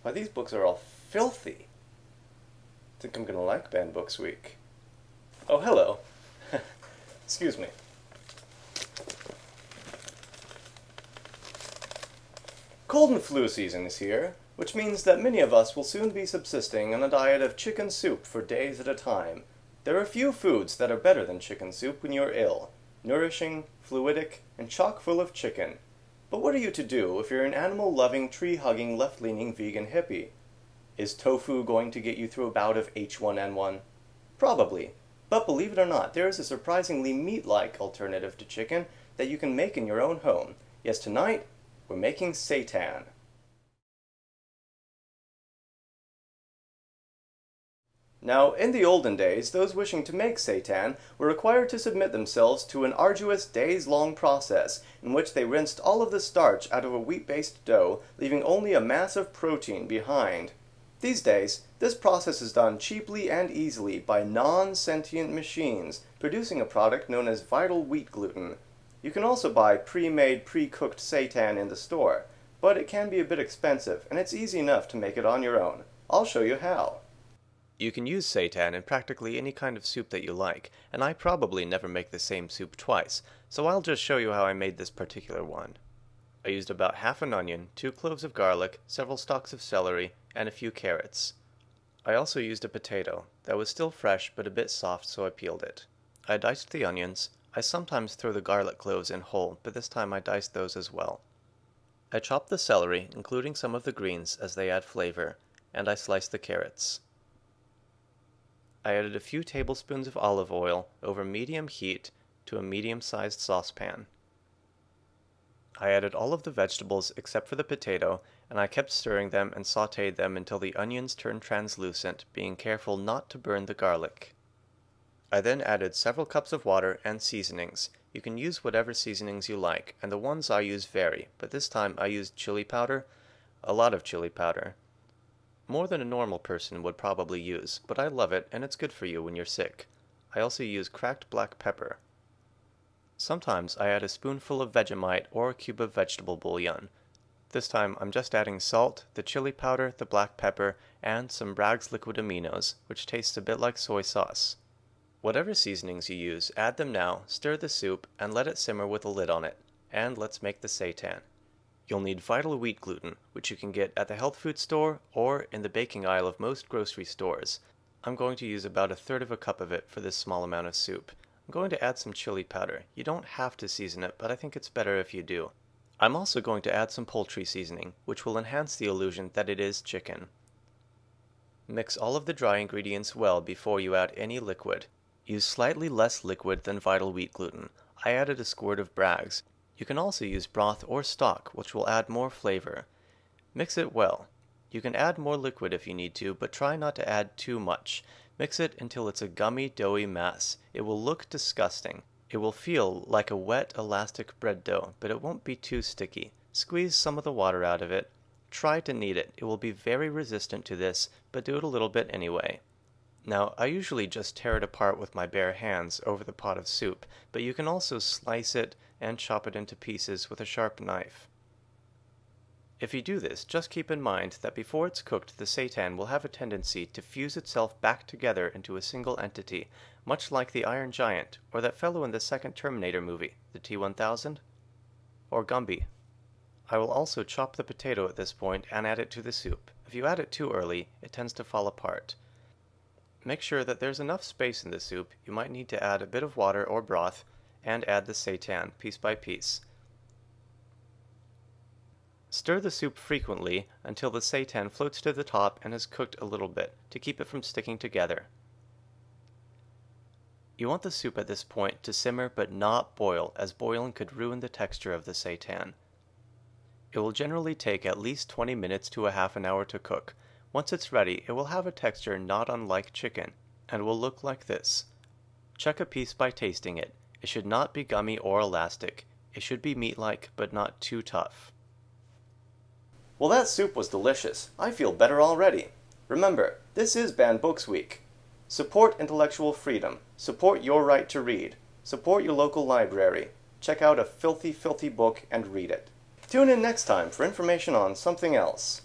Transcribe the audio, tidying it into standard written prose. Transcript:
Why, these books are all filthy. I think I'm gonna like Banned Books Week. Oh, hello. Excuse me. Cold and flu season is here, which means that many of us will soon be subsisting on a diet of chicken soup for days at a time. There are few foods that are better than chicken soup when you're ill. Nourishing, fluidic, and chock full of chicken. But what are you to do if you're an animal-loving, tree-hugging, left-leaning vegan hippie? Is tofu going to get you through a bout of H1N1? Probably. But believe it or not, there is a surprisingly meat-like alternative to chicken that you can make in your own home. Yes, tonight, we're making seitan. Now, in the olden days, those wishing to make seitan were required to submit themselves to an arduous days-long process in which they rinsed all of the starch out of a wheat-based dough, leaving only a mass of protein behind. These days, this process is done cheaply and easily by non-sentient machines, producing a product known as vital wheat gluten. You can also buy pre-made, pre-cooked seitan in the store, but it can be a bit expensive, and it's easy enough to make it on your own. I'll show you how. You can use seitan in practically any kind of soup that you like, and I probably never make the same soup twice, so I'll just show you how I made this particular one. I used about half an onion, 2 cloves of garlic, several stalks of celery, and a few carrots. I also used a potato that was still fresh but a bit soft, so I peeled it. I diced the onions. I sometimes throw the garlic cloves in whole, but this time I diced those as well. I chopped the celery, including some of the greens as they add flavor, and I sliced the carrots. I added a few tablespoons of olive oil over medium heat to a medium-sized saucepan. I added all of the vegetables except for the potato, and I kept stirring them and sautéed them until the onions turned translucent, being careful not to burn the garlic. I then added several cups of water and seasonings. You can use whatever seasonings you like, and the ones I use vary, but this time I used chili powder, a lot of chili powder. More than a normal person would probably use, but I love it and it's good for you when you're sick. I also use cracked black pepper. Sometimes I add a spoonful of Vegemite or a cube of vegetable bouillon. This time I'm just adding salt, the chili powder, the black pepper, and some Bragg's liquid aminos, which tastes a bit like soy sauce. Whatever seasonings you use, add them now, stir the soup, and let it simmer with a lid on it. And let's make the seitan. You'll need vital wheat gluten, which you can get at the health food store or in the baking aisle of most grocery stores. I'm going to use about 1/3 of a cup of it for this small amount of soup. I'm going to add some chili powder. You don't have to season it, but I think it's better if you do. I'm also going to add some poultry seasoning, which will enhance the illusion that it is chicken. Mix all of the dry ingredients well before you add any liquid. Use slightly less liquid than vital wheat gluten. I added a squirt of Bragg's. You can also use broth or stock, which will add more flavor. Mix it well. You can add more liquid if you need to, but try not to add too much. Mix it until it's a gummy, doughy mass. It will look disgusting. It will feel like a wet, elastic bread dough, but it won't be too sticky. Squeeze some of the water out of it. Try to knead it. It will be very resistant to this, but do it a little bit anyway. Now, I usually just tear it apart with my bare hands over the pot of soup, but you can also slice it and chop it into pieces with a sharp knife. If you do this, just keep in mind that before it's cooked, the seitan will have a tendency to fuse itself back together into a single entity, much like the Iron Giant, or that fellow in the second Terminator movie, the T-1000, or Gumby. I will also chop the potato at this point and add it to the soup. If you add it too early, it tends to fall apart. Make sure that there's enough space in the soup. You might need to add a bit of water or broth, and add the seitan piece by piece. Stir the soup frequently until the seitan floats to the top and is cooked a little bit, to keep it from sticking together. You want the soup at this point to simmer but not boil, as boiling could ruin the texture of the seitan. It will generally take at least 20 minutes to a half an hour to cook. Once it's ready, it will have a texture not unlike chicken, and will look like this. Check a piece by tasting it. It should not be gummy or elastic. It should be meat-like, but not too tough. Well, that soup was delicious. I feel better already. Remember, this is Banned Books Week. Support intellectual freedom. Support your right to read. Support your local library. Check out a filthy, filthy book and read it. Tune in next time for information on something else.